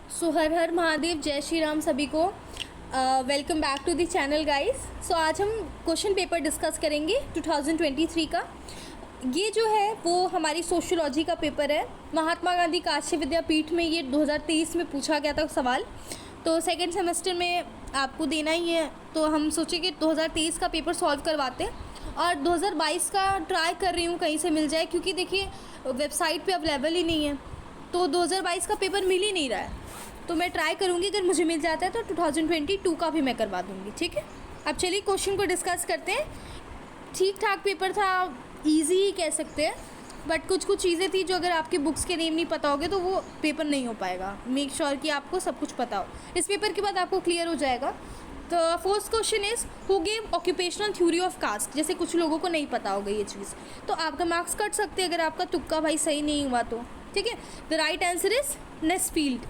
सो हर हर महादेव, जय श्री राम सभी को। Welcome back to the channel guys. So आज हम क्वेश्चन पेपर डिस्कस करेंगे 2023 का। ये जो है वो हमारी सोशियोलॉजी का पेपर है। महात्मा गांधी काशी विद्यापीठ में ये 2023 में पूछा गया था सवाल। तो सेकेंड सेमेस्टर में आपको देना ही है, तो हम सोचे कि 2023 का पेपर सॉल्व करवाते हैं और 2022 का ट्राई कर रही हूँ कहीं से मिल जाए, क्योंकि देखिए वेबसाइट पे अवेलेबल ही नहीं है, तो 2022 का पेपर मिल ही नहीं रहा है। तो मैं ट्राई करूँगी, अगर मुझे मिल जाता है तो 2022 का भी मैं करवा दूँगी। ठीक है, अब चलिए क्वेश्चन को डिस्कस करते हैं। ठीक ठाक पेपर था, इजी ही कह सकते हैं, बट कुछ कुछ चीज़ें थी जो अगर आपके बुक्स के नेम नहीं पता होगे तो वो पेपर नहीं हो पाएगा। मेक श्योर कि आपको सब कुछ पता हो। इस पेपर के बाद आपको क्लियर हो जाएगा। तो first question is who gave occupational theory of caste. जैसे कुछ लोगों को नहीं पता होगा ये चीज़, तो आपका मार्क्स कट सकते हैं अगर आपका तुक्का भाई सही नहीं हुआ तो। ठीक है, the right answer is Nesfield.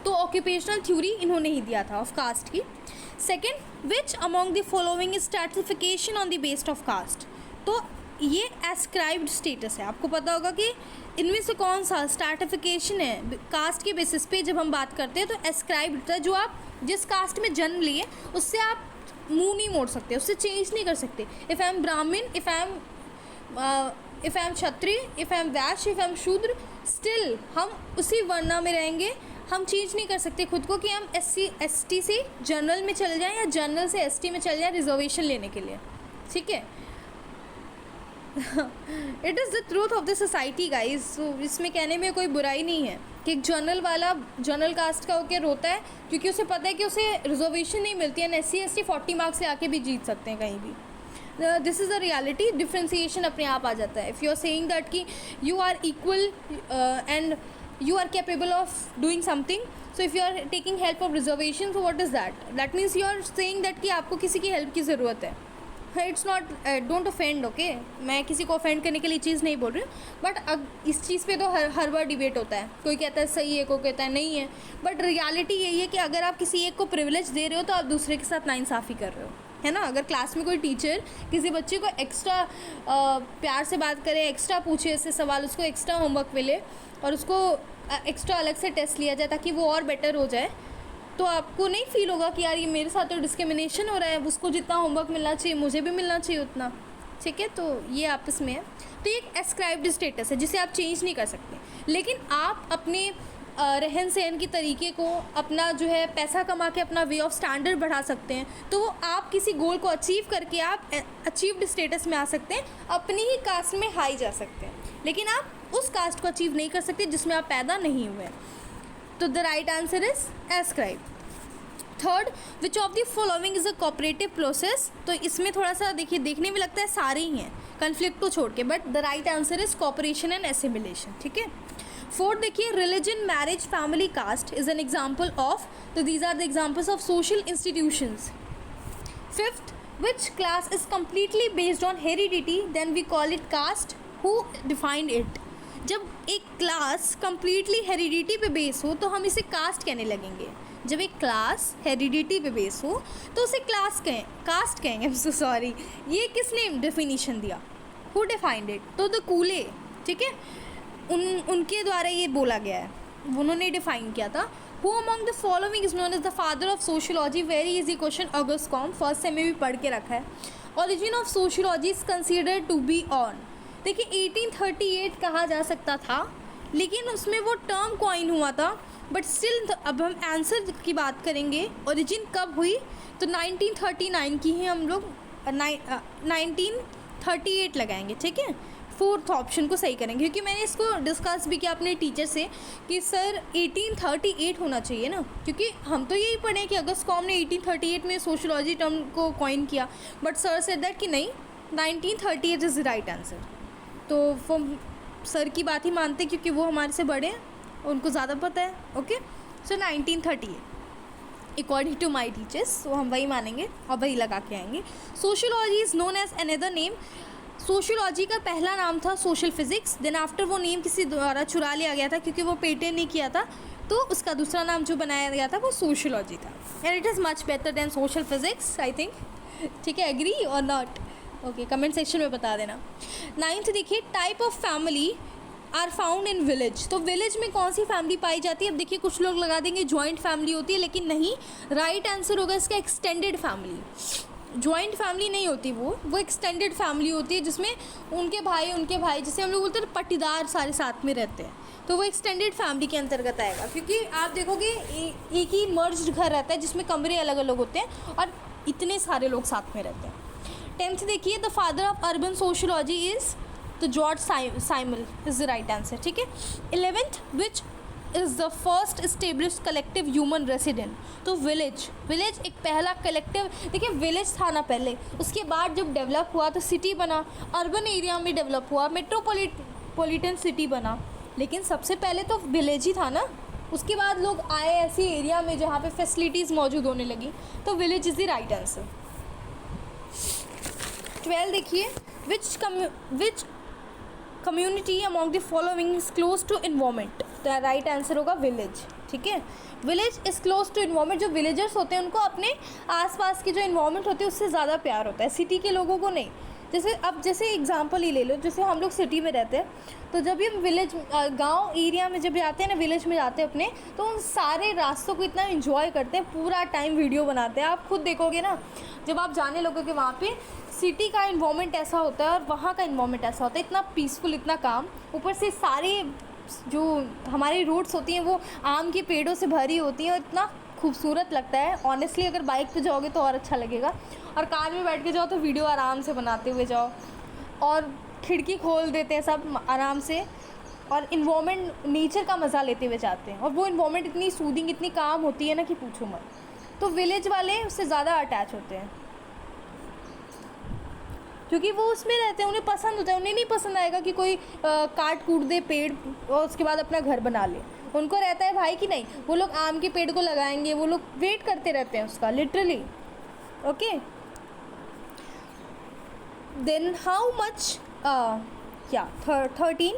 तो ऑक्यूपेशनल थ्योरी इन्होंने ही दिया था ऑफ कास्ट की। Second, which among the following is stratification on the based of caste. तो ये एस्क्राइब्ड स्टेटस है। आपको पता होगा कि इनमें से कौन सा स्ट्रैटिफिकेशन है कास्ट के बेसिस पे। जब हम बात करते हैं तो एस्क्राइब्ड होता है, जो आप जिस कास्ट में जन्म लिए उससे आप मुंह नहीं मोड़ सकते, उससे चेंज नहीं कर सकते। इफ़ आई एम ब्राह्मण, if I am Kshatriya, if I am Vysya, if I am शूद्र, स्टिल हम उसी वर्णा में रहेंगे। हम चेंज नहीं कर सकते खुद को कि हम SC से जनरल में चले जाएं या जनरल से ST में चले जाएं रिजर्वेशन लेने के लिए। ठीक है, it is the truth of the society guys. So इसमें कहने में कोई बुराई नहीं है कि एक जनरल वाला जनरल कास्ट का होकर रोता है क्योंकि उसे पता है कि उसे रिजर्वेशन नहीं मिलती है। SC ST 40 मार्क्स से आके भी जीत सकते हैं कहीं भी। This is a reality. Differentiation अपने आप आ जाता है। If you are saying that कि you are equal and you are capable of doing something, so if you are taking help of reservation, so what is that? That means you are saying that कि आपको किसी की help की ज़रूरत है। It's not, don't offend, okay. मैं किसी को ऑफेंड करने के लिए चीज़ नहीं बोल रही हूँ, बट अब इस चीज़ पे तो हर बार डिबेट होता है। कोई कहता है सही है, कोई कहता है नहीं है, बट रियलिटी यही है कि अगर आप किसी एक को प्रिविलेज दे रहे हो तो आप दूसरे के साथ नाइंसाफ़ी कर रहे हो, है ना। अगर क्लास में कोई टीचर किसी बच्चे को एक्स्ट्रा प्यार से बात करे, एक्स्ट्रा पूछे इससे सवाल, उसको एक्स्ट्रा होमवर्क मिले और उसको एक्स्ट्रा अलग से टेस्ट लिया जाए ताकि वो और बेटर हो जाए, तो आपको नहीं फील होगा कि यार ये मेरे साथ तो डिस्क्रिमिनेशन हो रहा है, उसको जितना होमवर्क मिलना चाहिए मुझे भी मिलना चाहिए उतना। ठीक है, तो ये आपस में है। तो ये एक एस्क्राइब्ड स्टेटस है जिसे आप चेंज नहीं कर सकते, लेकिन आप अपने रहन सहन की तरीके को, अपना जो है पैसा कमा के अपना वे ऑफ स्टैंडर्ड बढ़ा सकते हैं। तो आप किसी गोल को अचीव करके आप अचीव्ड स्टेटस में आ सकते हैं, अपनी ही कास्ट में हाई जा सकते हैं, लेकिन आप उस कास्ट को अचीव नहीं कर सकते जिसमें आप पैदा नहीं हुए। तो the right answer is ascribe. Third, which of the following is a cooperative process. तो इसमें थोड़ा सा देखिए, देखने में लगता है सारे ही हैं कन्फ्लिक्ट को छोड़ के, but the right answer is cooperation and assimilation. ठीक है। फोर्थ देखिए, religion, marriage, family, caste is an example of. तो these are the examples of social institutions. Fifth, which class is completely based on heredity, then we call it caste. Who defined it. जब एक class completely heredity पे base हो तो हम इसे cast कहने लगेंगे। जब एक क्लास हेरिडिटी पे बेस हो तो उसे कास्ट कहेंगे। आई एम सो सॉरी, ये किसने डेफिनेशन दिया? Who defined it? तो द कूले। ठीक है, उनके द्वारा ये बोला गया है, उन्होंने डिफाइन किया था। Who among the following is known as the father of sociology. Very easy question, August Comte, first sem में भी पढ़ के रखा है। Origin of sociology is considered to be on. देखिए 1838 कहा जा सकता था, लेकिन उसमें वो टर्म कॉइन हुआ था, बट स्टिल अब हम आंसर की बात करेंगे ओरिजिन कब हुई, तो 1939 की ही हम लोग 1938 लगाएंगे। ठीक है, फोर्थ ऑप्शन को सही करेंगे, क्योंकि मैंने इसको डिस्कस भी किया अपने टीचर से कि सर 1838 होना चाहिए ना, क्योंकि हम तो यही पढ़े कि अगस्त कॉम ने 1838 में सोशियोलॉजी टर्म को कॉइन किया, बट सर सेड दैट कि नहीं, 1938 इज़ द राइट आंसर। तो वो सर की बात ही मानते क्योंकि वो हमारे से बड़े हैं, उनको ज़्यादा पता है। Okay, so 1938 according to my teachers, तो हम वही मानेंगे और वही लगा के आएंगे। Sociology is known as another name. Sociology का पहला नाम था सोशल फिजिक्स, देन आफ्टर वो नेम किसी द्वारा चुरा लिया गया था क्योंकि वो पेटेंट नहीं किया था, तो उसका दूसरा नाम जो बनाया गया था वो सोशियोलॉजी था। And it is much better than social physics, I think. ठीक है, एग्री और नॉट? ओके, कमेंट सेक्शन में बता देना। नाइन्थ देखिए, type of family are found in village. तो विलेज में कौन सी फैमिली पाई जाती है? अब देखिए कुछ लोग लगा देंगे जॉइंट फैमिली होती है, लेकिन नहीं, राइट आंसर होगा इसका एक्सटेंडेड फैमिली। जॉइंट फैमिली नहीं होती, वो एक्सटेंडेड फैमिली होती है जिसमें उनके भाई जैसे हम लोग बोलते हैं पट्टीदार सारे साथ में रहते हैं, तो वो एक्सटेंडेड फैमिली के अंतर्गत आएगा। क्योंकि आप देखोगे एक ही मर्ज्ड घर रहता है जिसमें कमरे अलग अलग होते हैं और इतने सारे लोग साथ में रहते हैं। 10th देखिए, the father of urban sociology is तो George Simmel is the right answer, ठीक है। 11th, which is the first establish collective human resident. तो विलेज एक पहला कलेक्टिव, देखिए विलेज था ना पहले, उसके बाद जब डेवलप हुआ तो सिटी बना, अर्बन एरिया में डेवलप हुआ, मेट्रोपॉलिटन सिटी बना, लेकिन सबसे पहले तो विलेज ही था ना। उसके बाद लोग आए ऐसी एरिया में जहाँ पे फैसिलिटीज़ मौजूद होने लगी, तो village is the right answer. 12 देखिए, which community among the following is close to environment. तो राइट आंसर होगा विलेज, ठीक है। Village is close to environment. जो विलेजर्स होते हैं उनको अपने आसपास की जो इन्वायरमेंट होती है उससे ज़्यादा प्यार होता है, सिटी के लोगों को नहीं। जैसे एग्जांपल ही ले लो, जैसे हम लोग सिटी में रहते हैं, तो जब भी हम विलेज गांव एरिया में जब जाते हैं ना, विलेज में जाते हैं अपने, तो उन सारे रास्तों को इतना एंजॉय करते हैं, पूरा टाइम वीडियो बनाते हैं। आप खुद देखोगे ना, जब आप जाने लगोगे वहाँ पे, सिटी का इन्वायरमेंट ऐसा होता है और वहाँ का इन्वायरमेंट ऐसा होता है, इतना पीसफुल, इतना काम, ऊपर से सारे जो हमारी रोड्स होती हैं वो आम के पेड़ों से भरी होती हैं और इतना खूबसूरत लगता है। ऑनेस्टली अगर बाइक पे जाओगे तो और अच्छा लगेगा, और कार में बैठ के जाओ तो वीडियो आराम से बनाते हुए जाओ, और खिड़की खोल देते हैं सब आराम से, और इन्वायरमेंट नेचर का मज़ा लेते हुए जाते हैं, और वो इन्वायरमेंट इतनी सूदिंग, इतनी काम होती है ना कि पूछो मत। तो विलेज वाले उससे ज़्यादा अटैच होते हैं क्योंकि वो उसमें रहते हैं, उन्हें पसंद होता है। उन्हें नहीं पसंद आएगा कि कोई काट कूट दे पेड़ और उसके बाद अपना घर बना ले। उनको रहता है भाई कि नहीं, वो लोग आम के पेड़ को लगाएंगे, वो लोग वेट करते रहते हैं उसका, literally. Okay, then how much 13,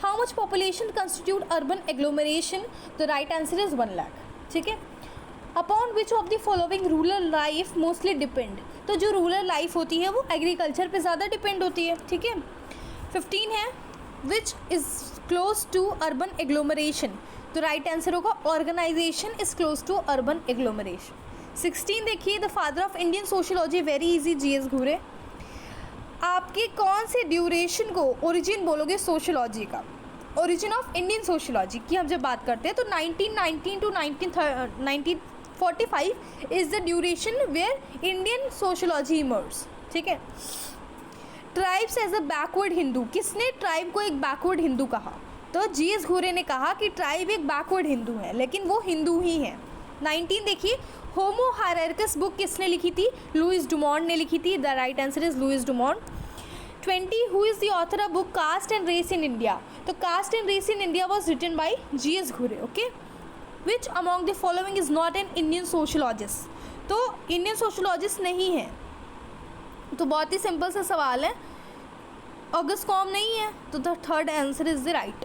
how much population constitute urban agglomeration. The right answer is 1 lakh, ठीक है। Upon which of the following rural life mostly depend. तो जो रूरल लाइफ होती है वो एग्रीकल्चर पे ज़्यादा डिपेंड होती है, ठीक है। 15 है, which is close to urban agglomeration. तो राइट आंसर होगा organisation is close to urban agglomeration. 16 देखिए, the father of Indian sociology, very easy, GS Ghurye. आपके कौन से ड्यूरेशन को ओरिजिन बोलोगे सोशियोलॉजी का? ओरिजिन ऑफ इंडियन सोशियोलॉजी की हम जब बात करते हैं तो 1919 to 1945 is the duration where Indian sociology emerge, ठीक है। Tribes as a backward Hindu, किसने ट्राइब को एक बैकवर्ड हिंदू कहा? तो GS घूरे ने कहा कि ट्राइब एक बैकवर्ड हिंदू है, लेकिन वो हिंदू ही है। 19 देखिए, होमो हायरार्कस बुक किसने लिखी थी? लुइस डुमॉन्ट ने लिखी थी। The right answer is Louis Dumont. 20, who is the author of book caste and race in India? तो caste and race in India was written by GS Ghurye, okay. Which among the following is not an Indian sociologist? तो Indian sociologist नहीं है, तो बहुत ही simple सा सवाल है, August com नहीं है, तो the third answer is the right.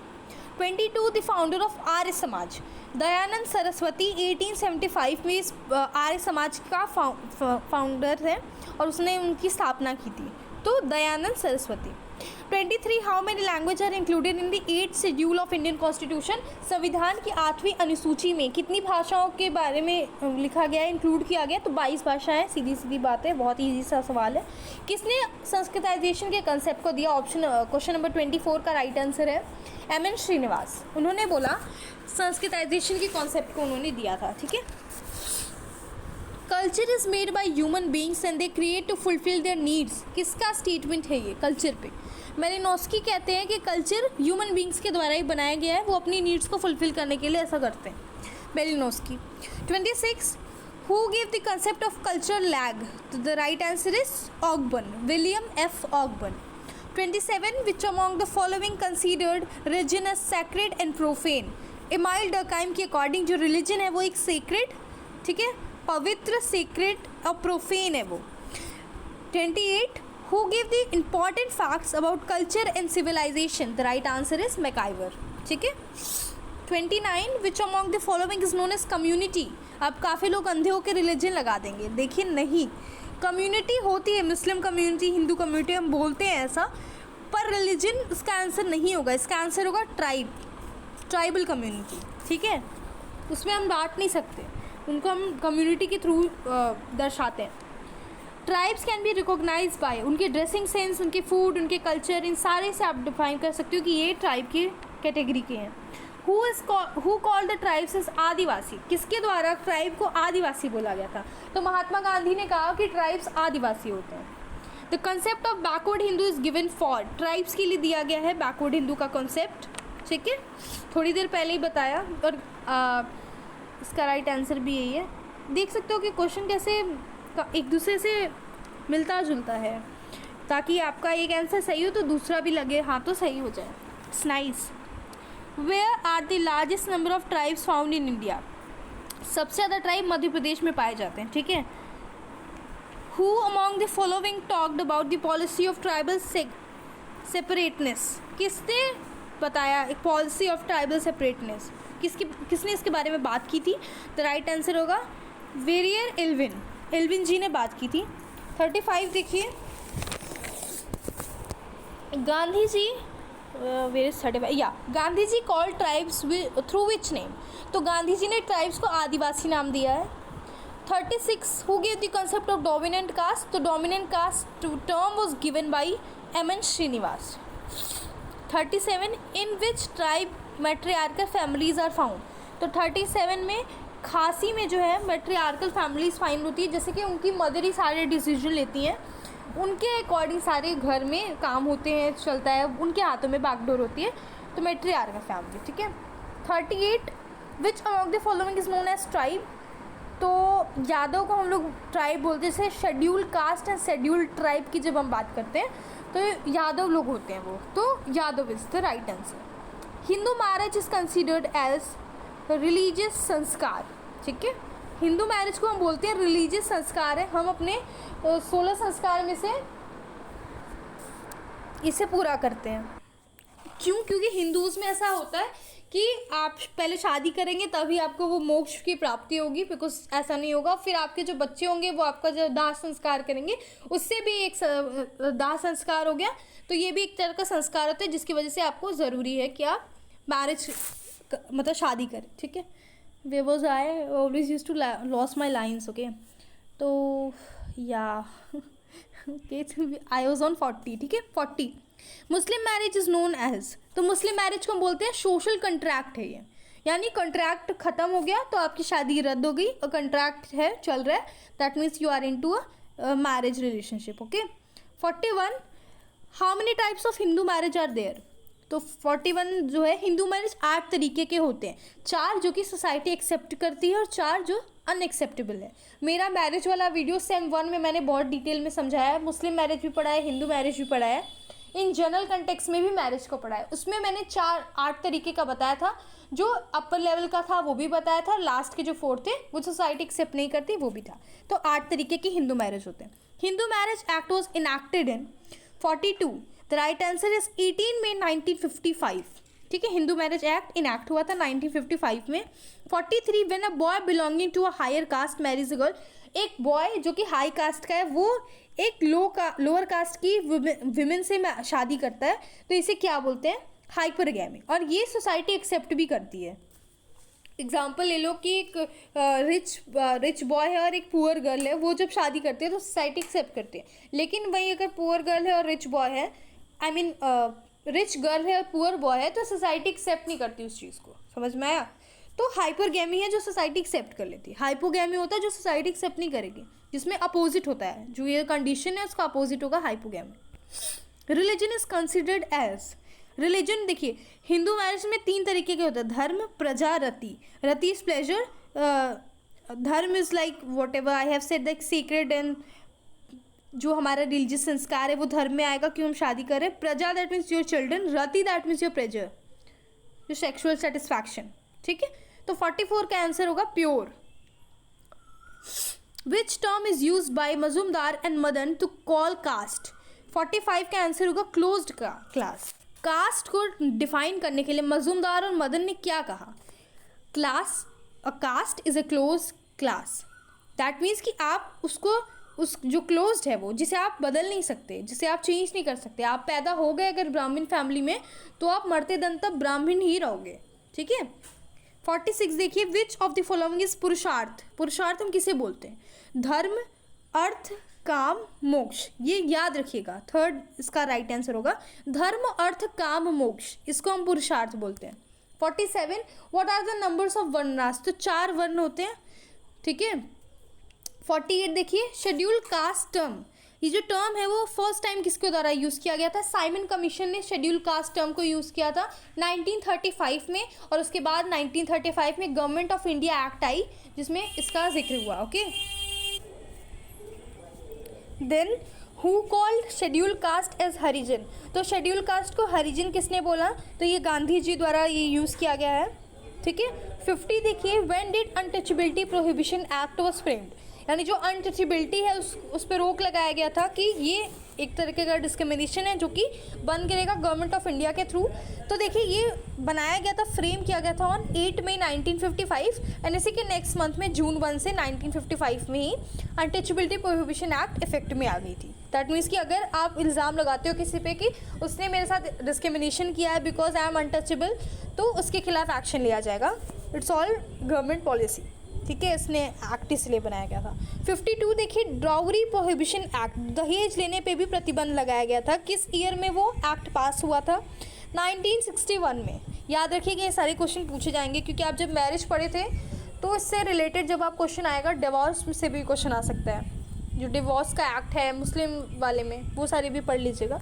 22, the founder of Arya Samaj, Dayanand Saraswati 1875 में इस आर्य समाज का फाउंडर है और उसने उनकी स्थापना की थी, तो Dayanand Saraswati. 23, how many language are included in the 8th schedule of Indian constitution? संविधान की 8वीं अनुसूची में कितनी भाषाओं के बारे में लिखा गया है, इंक्लूड किया गया? तो 22 भाषाएं, सीधी सीधी बात है, बहुत ही ईजी सा सवाल है। किसने संस्कृताइजेशन के कंसेप्ट को दिया? ऑप्शन क्वेश्चन नंबर 24 का राइट आंसर है MN श्रीनिवास। उन्होंने बोला संस्कृताइजेशन के कॉन्सेप्ट को उन्होंने दिया था, ठीक है। Culture is made by human beings and they create to fulfil their needs. किसका स्टेटमेंट है ये? कल्चर पे मेलिनोस्की कहते हैं कि कल्चर ह्यूमन बींग्स के द्वारा ही बनाया गया है, वो अपनी नीड्स को फुलफिल करने के लिए ऐसा करते हैं, Malinowski. 26, who give the concept of cultural lag? तो the right answer is Ogburn, William F. Ogburn. 27, which among the following considered religion as sacred and profane? Emile Durkheim के अकॉर्डिंग जो रिलीजन है वो एक सेक्रेड, ठीक है, पवित्र, sacred और प्रोफेन है वो। 28, who give the important facts about culture and civilisation? The right answer is MacIver, ठीक है। 29, which among the following is known as community? अब काफ़ी लोग अंधे होकर रिलीजन लगा देंगे, देखिए नहीं, कम्युनिटी होती है, मुस्लिम कम्युनिटी, हिंदू कम्युनिटी, हम बोलते हैं ऐसा, पर रिलीजन इसका आंसर नहीं होगा, इसका आंसर होगा ट्राइबल कम्युनिटी, ठीक है। उसमें हम बांट नहीं सकते, उनको हम कम्युनिटी के थ्रू दर्शाते हैं। Tribes can be recognise by उनके ड्रेसिंग सेंस, उनके फूड, उनके कल्चर, इन सारे से आप डिफाइन कर सकते हो कि ये ट्राइब की कैटेगरी के हैं। Who called the tribes is adivasi, किसके द्वारा ट्राइब को आदिवासी बोला गया था? तो महात्मा गांधी ने कहा कि ट्राइब्स आदिवासी होते हैं। The concept of backward Hindu is given for, tribes के लिए दिया गया है बैकवर्ड हिंदू का कॉन्सेप्ट, ठीक है, थोड़ी देर पहले ही बताया। और इसका राइट आंसर भी यही है। देख सकते हो कि क्वेश्चन कैसे एक दूसरे से मिलता जुलता है, ताकि आपका एक आंसर सही हो तो दूसरा भी लगे हाँ तो सही हो जाए। It's nice. Where are the largest number of tribes found in India, सबसे ज़्यादा ट्राइब मध्य प्रदेश में पाए जाते हैं, ठीक है। Who among the following talked about the policy of tribal separateness, किसने बताया एक पॉलिसी ऑफ ट्राइबल सेपरेटनेस, किसने इसके बारे में बात की थी? द राइट आंसर होगा वेरियर एल्विन जी ने बात की थी। 35 देखिए, Gandhi ji Gandhi ji call tribes through which name, तो गांधी जी ने ट्राइब्स को आदिवासी नाम दिया है। 36 who give the concept of dominant caste, तो dominant caste term was given by M N. Srinivas. 37 in which tribe matriarchal families are found, तो 37 में खासी में जो है मैट्रियार्कल फैमिलीज फाइंड होती है, जैसे कि उनकी मदर ही सारे डिसीजन लेती हैं, उनके अकॉर्डिंग सारे घर में काम होते हैं, चलता है, उनके हाथों में बागडोर होती है, तो मैट्रियार्कल फैमिली, ठीक है। 38 which among the following is known as tribe, तो यादव को हम लोग ट्राइब बोलते हैं, जैसे schedule caste and schedule tribe की जब हम बात करते हैं तो यादव लोग होते हैं वो, तो Yadav is the right answer. Hindu marriage is considered as religious sanskar, ठीक है। हिंदू मैरिज को हम बोलते हैं रिलीजियस संस्कार है, हम अपने 16 संस्कार में से इसे पूरा करते हैं। क्यों? क्योंकि हिंदूज़ में ऐसा होता है कि आप पहले शादी करेंगे तभी आपको वो मोक्ष की प्राप्ति होगी, बिकॉज ऐसा नहीं होगा फिर आपके जो बच्चे होंगे वो आपका जो दाह संस्कार करेंगे उससे भी एक दाह संस्कार हो गया, तो ये भी एक तरह का संस्कार होता है जिसकी वजह से आपको ज़रूरी है कि आप मैरिज मतलब शादी करें, ठीक है। Where was I always use to lose my lines, okay, तो या आई वॉज ऑन 40, ठीक है। 40 Muslim marriage is known as, तो मुस्लिम मैरिज को हम बोलते हैं सोशल कंट्रैक्ट है ये, यानी कंट्रैक्ट ख़त्म हो गया तो आपकी शादी रद्द हो गई और कंट्रैक्ट है चल रहा है, that means you are into a marriage relationship, okay. 41 how many types of Hindu marriage are there, तो 41 जो है हिंदू मैरिज 8 तरीके के होते हैं, 4 जो कि सोसाइटी एक्सेप्ट करती है और 4 जो अनएक्सेप्टेबल है। मेरा मैरिज वाला वीडियो सेम 1 में मैंने बहुत डिटेल में समझाया है, मुस्लिम मैरिज भी पढ़ा है, हिंदू मैरिज भी पढ़ा है, इन जनरल कंटेक्स्ट में भी मैरिज को पढ़ा है, उसमें मैंने 8 तरीके का बताया था, जो अपर लेवल का था वो भी बताया था, लास्ट के जो 4 थे वो सोसाइटी एक्सेप्ट नहीं करती वो भी था, तो 8 तरीके की हिंदू मैरिज होते हैं। Hindu marriage act was enacted in 42, the right answer is 18 मई 1955, ठीक है। हिंदू मैरिज एक्ट इनैक्ट हुआ था 1955 में। 43 when a boy belonging to a higher caste marriage a girl, एक बॉय जो कि हाई कास्ट का है वो एक लोअर कास्ट की विमेन से शादी करता है, तो इसे क्या बोलते हैं? हाइपरगैमी, और ये सोसाइटी एक्सेप्ट भी करती है। एग्जाम्पल ले लो कि एक रिच बॉय है और एक पुअर गर्ल है, वो जब शादी करते हैं तो सोसाइटी एक्सेप्ट करती है, लेकिन वही अगर पुअर गर्ल है और रिच बॉय है, आई मीन रिच गर्ल है और पुअर बॉय है, तो सोसाइटी एक्सेप्ट नहीं करती उस चीज़ को, समझ में आया? तो हाइपरगैमी है जो सोसाइटी एक्सेप्ट कर लेती है, हाइपोगैमी होता है जो सोसाइटी एक्सेप्ट नहीं करेगी, जिसमें अपोजिट होता है, जो ये कंडीशन है उसका अपोजिट होगा hypogamy. Religion is considered as, religion देखिए हिंदू मैरिज में 3 तरीके के होते हैं, धर्म, प्रजा, रति। रति इज प्लेजर, धर्म is like what ever I have said like secret, and जो हमारा रिलीजियस संस्कार है वो धर्म में आएगा क्यों हम शादी करें। Praja that means your children, rati that means your pleasure, जो सेक्सुअल सेटिस्फैक्शन, ठीक है। तो 44 का आंसर होगा pure. Which term is use by Majumdar and Madan to call caste, 45 का आंसर होगा क्लोज्ड क्लास। कास्ट को डिफाइन करने के लिए मजूमदार और मदन ने क्या कहा? Class, a caste is a close class, that means कि आप उसको उस जो क्लोज्ड है वो, जिसे आप बदल नहीं सकते, जिसे आप चेंज नहीं कर सकते। आप पैदा हो गए अगर ब्राह्मण फैमिली में तो आप मरते दम तक ब्राह्मण ही रहोगे, ठीक है। 46 देखिए, विच ऑफ द फॉलोइंग इज पुरुषार्थ। पुरुषार्थ हम किसे बोलते हैं? धर्म, अर्थ, काम, मोक्ष। ये याद रखिएगा, थर्ड इसका राइट आंसर होगा। धर्म, अर्थ, काम, मोक्ष, इसको हम पुरुषार्थ बोलते हैं। 47 what are the numbers of varnas. तो 4 वर्ण होते हैं, ठीक है। 48 देखिए, शेड्यूल कास्ट टर्म। ये जो टर्म है वो फर्स्ट टाइम किसके द्वारा यूज़ किया गया था? साइमन कमीशन ने शेड्यूल कास्ट टर्म को यूज़ किया था 1935 में, और उसके बाद 1935 में गवर्नमेंट ऑफ इंडिया एक्ट आई जिसमें इसका जिक्र हुआ, okay. Then who called schedule caste as Harijan. तो शेड्यूल कास्ट को हरिजन किसने बोला? तो ये गांधी जी द्वारा ये यूज़ किया गया है, ठीक है। 50 देखिए, when did untouchability prohibition act was framed. यानी जो अनटचेबिलिटी है उस पर रोक लगाया गया था कि ये एक तरीके का डिस्क्रिमिनेशन है जो कि बंद करेगा गवर्नमेंट ऑफ इंडिया के थ्रू। तो देखिए ये बनाया गया था, फ्रेम किया गया था ऑन 8 मई 1955 एंड इसी के नेक्स्ट मंथ में जून 1 से 1955 में ही अनटचेबिलिटी प्रोहिबिशन एक्ट इफेक्ट में आ गई थी। दैट मीन्स कि अगर आप इल्ज़ाम लगाते हो किसी पे कि उसने मेरे साथ डिस्क्रिमिनेशन किया है बिकॉज आई एम अनटचेबल, तो उसके खिलाफ एक्शन लिया जाएगा। इट्स ऑल गवर्नमेंट पॉलिसी, ठीक है। इसने एक्ट इसलिए बनाया गया था। 52 देखिए, डाउरी प्रोहिबिशन एक्ट। दहेज लेने पे भी प्रतिबंध लगाया गया था। किस ईयर में वो एक्ट पास हुआ था? 1961 में। याद रखिएगा ये सारे क्वेश्चन पूछे जाएंगे क्योंकि आप जब मैरिज पढ़े थे तो इससे रिलेटेड जब आप क्वेश्चन आएगा, डिवोर्स से भी क्वेश्चन आ सकता है। जो डिवोर्स का एक्ट है मुस्लिम वाले में, वो सारे भी पढ़ लीजिएगा।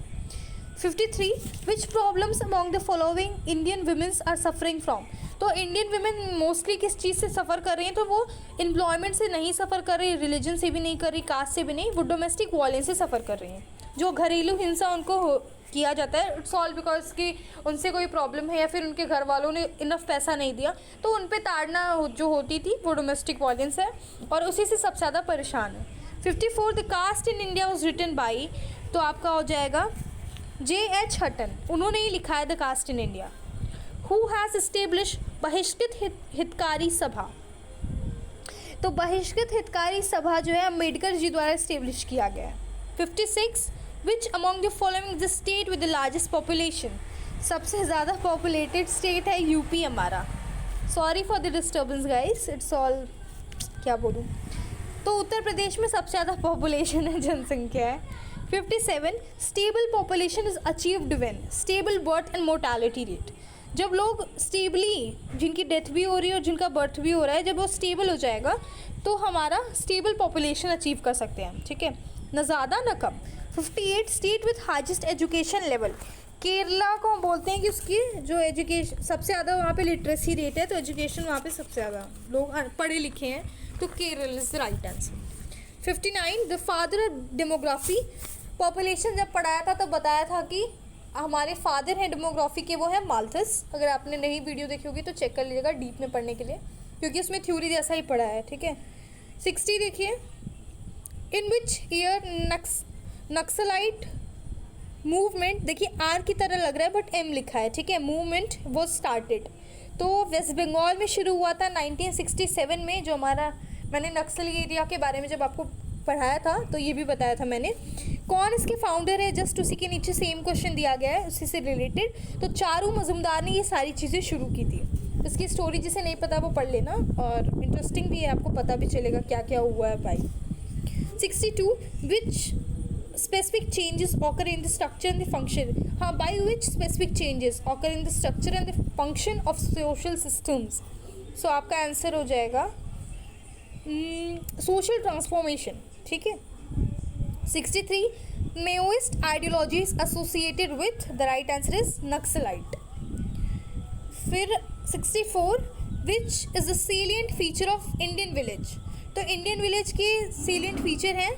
53 which problems among the following Indian womens are suffering from. तो इंडियन वुमेन मोस्टली किस चीज़ से सफ़र कर रही हैं? तो वो एम्प्लॉयमेंट से नहीं सफ़र कर रही, रिलीजन से भी नहीं कर रही, कास्ट से भी नहीं, वो डोमेस्टिक वायलेंस से सफ़र कर रही हैं। जो घरेलू हिंसा उनको किया जाता है, इट्स ऑल बिकॉज कि उनसे कोई प्रॉब्लम है या फिर उनके घर वालों ने इनफ पैसा नहीं दिया, तो उन पे ताड़ना जो होती थी वो डोमेस्टिक वायलेंस है और उसी से सबसे ज़्यादा परेशान है। 54 the caste in India was written by. तो आपका हो जाएगा J.H. हटन, उन्होंने ही लिखा है the caste in India. Who has establish Bahishkrit Hitkari सभा। तो बहिष्कृत हितकारी सभा जो है अम्बेडकर जी द्वारा इस्टेब्लिश किया गया है। 56 विच among the following the state with the largest population. सबसे ज़्यादा पॉपुलेटेड स्टेट है यूपी हमारा। Sorry for the disturbance guys, it's all क्या बोलूँ। तो उत्तर प्रदेश में सबसे ज़्यादा पॉपुलेशन है, जनसंख्या है। 57 stable population is achieved when stable birth and mortality rate. जब लोग स्टेबली, जिनकी डेथ भी हो रही है और जिनका बर्थ भी हो रहा है, जब वो स्टेबल हो जाएगा तो हमारा स्टेबल पॉपुलेशन अचीव कर सकते हैं, ठीक है, न ज़्यादा न कम। 58 state with highest education level. Kerala को हम बोलते हैं कि उसकी जो एजुकेशन सबसे ज़्यादा वहाँ पे लिटरेसी रेट है, तो एजुकेशन वहाँ पे सबसे ज़्यादा लोग पढ़े लिखे हैं, तो Kerala is the right answer. 59 the father demography. Population जब पढ़ाया था तो बताया था कि हमारे फादर हैं डेमोग्राफी के, वो है माल्थस। अगर आपने नई वीडियो देखी होगी तो चेक कर लीजिएगा डीप में पढ़ने के लिए, क्योंकि उसमें थ्योरी जैसा ही पढ़ा है, ठीक है। 60 देखिए, इन विच ईयर नक्सलाइट मूवमेंट। देखिए आर की तरह लग रहा है बट एम लिखा है, ठीक है। मूवमेंट वो स्टार्टेड, तो वेस्ट बंगाल में शुरू हुआ था 1967 में। जो हमारा, मैंने नक्सली एरिया के बारे में जब आपको पढ़ाया था तो ये भी बताया था मैंने। कौन इसके फाउंडर है, जस्ट उसी के नीचे सेम क्वेश्चन दिया गया है उसी से रिलेटेड। तो चारू मजुमदार ने ये सारी चीज़ें शुरू की थी। इसकी स्टोरी जिसे नहीं पता वो पढ़ लेना, और इंटरेस्टिंग भी है, आपको पता भी चलेगा क्या क्या हुआ है भाई। 62 which specific changes occur in the structure and the function. हाँ, by which specific changes occur in the structure and the function of social systems. So आपका आंसर हो जाएगा सोशल ट्रांसफॉर्मेशन, ठीक है। 63 Maoist ideology is associated with, the right answer is Naxalite. फिर 64 which is the salient feature of Indian village। तो Indian village के salient feature है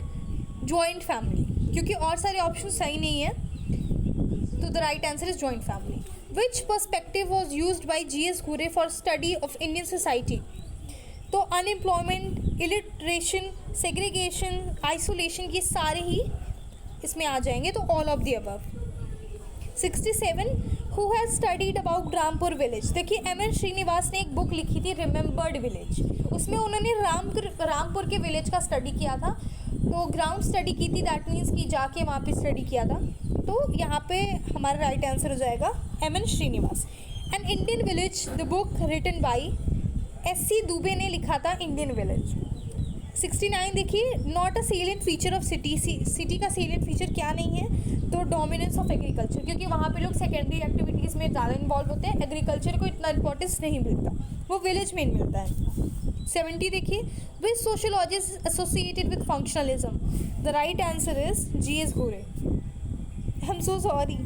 joint family, क्योंकि और सारे ऑप्शन सही नहीं है, तो the right answer is joint family. Which perspective was used by G.S. Ghurye for study of Indian society? तो अनएम्प्लॉयमेंट, इलिटरेशन, सेग्रीगेशन, आइसोलेशन, ये सारे ही इसमें आ जाएंगे, तो all of the above. 67 who has studied about Rampur village. देखिए M.N. श्रीनिवास ने एक book लिखी थी रिमेंबर्ड विलेज, उसमें उन्होंने रामपुर के विलेज का स्टडी किया था। तो ग्राउंड स्टडी की थी, दैट मीन्स कि जाके वहाँ पे स्टडी किया था। तो यहाँ पे हमारा राइट आंसर हो जाएगा M N. Srinivas. An Indian village, the book written by S C. Dube ने लिखा था इंडियन विलेज। 69 देखिए, not a salient feature of city, city का सेलियंट फीचर क्या नहीं है, तो डोमिनेंस ऑफ एग्रीकल्चर, क्योंकि वहाँ पे लोग सेकेंडरी एक्टिविटीज़ में ज़्यादा इन्वॉल्व होते हैं, एग्रीकल्चर को इतना इंपॉर्टेंस नहीं मिलता, वो विलेज में मिलता है। 70 देखिए, which sociologist associated with functionalism, the right answer is G S. Ghurye. I am so sorry,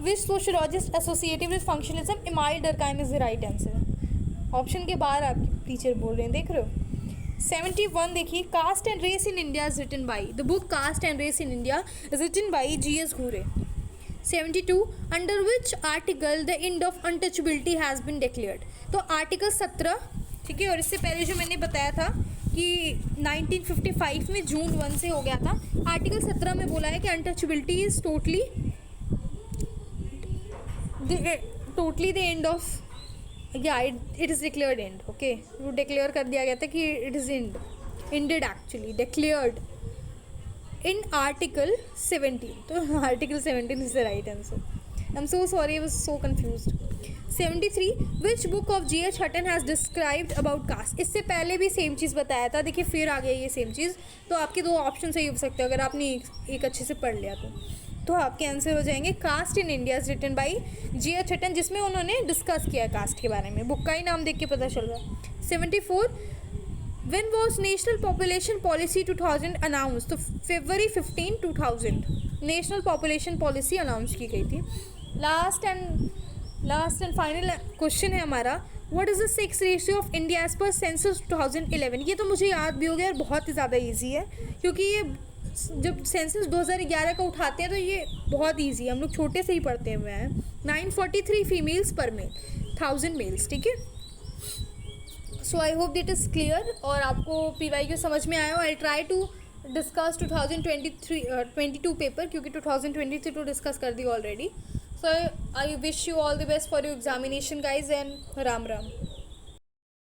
which sociologist associated with functionalism, Emile Durkheim is the right answer. Option के बाहर आपके टीचर बोल रहे हैं, देख रहे हो। 71 देखिए, caste and race in India is written by, the book caste and race in India is written by G S. Ghurye. 72 under which article the end of untouchability has been declared, तो आर्टिकल 17, ठीक है। और इससे पहले जो मैंने बताया था कि 1955 में जून 1 से हो गया था, आर्टिकल 17 में बोला है कि untouchability is totally the end of, या it is declared end, okay, वो डिक्लेयर कर दिया गया था कि it is ended actually, declared in article 17, तो article 17 is the right answer. I am so sorry, I was so confused. 73 which book of G H. Hutton has described about caste, इससे पहले भी सेम चीज़ बताया था, देखिए फिर आ गया ये सेम चीज़, तो आपके दो ऑप्शन सही हो सकते हैं अगर आपने एक अच्छे से पढ़ लिया तो आपके आंसर हो जाएंगे caste in India is written by G H. Hutton, जिसमें उन्होंने डिस्कस किया कास्ट के बारे में, बुक का ही नाम देख के पता चल रहा है। 74 when was national population policy 2000 announce, तो February 15, 2000 national population policy announce की गई थी। लास्ट एंड फाइनल क्वेश्चन है हमारा, what is the sex ratio of India as per census 2011। ये तो मुझे याद भी हो गया और बहुत ही ज़्यादा ईजी है, क्योंकि ये जब सेंसस 2011 का उठाते हैं तो ये बहुत ईजी है, हम लोग छोटे से ही पढ़ते हुए हैं। 943 फीमेल्स पर मेल, 1000 मेल्स, ठीक है। So I hope that is clear और आपको PYQ समझ में आया हो। I try to discuss 2022 paper, क्योंकि 2023 तो डिस्कस कर दी already. So I wish you all the best for your examination guys, and Ram Ram.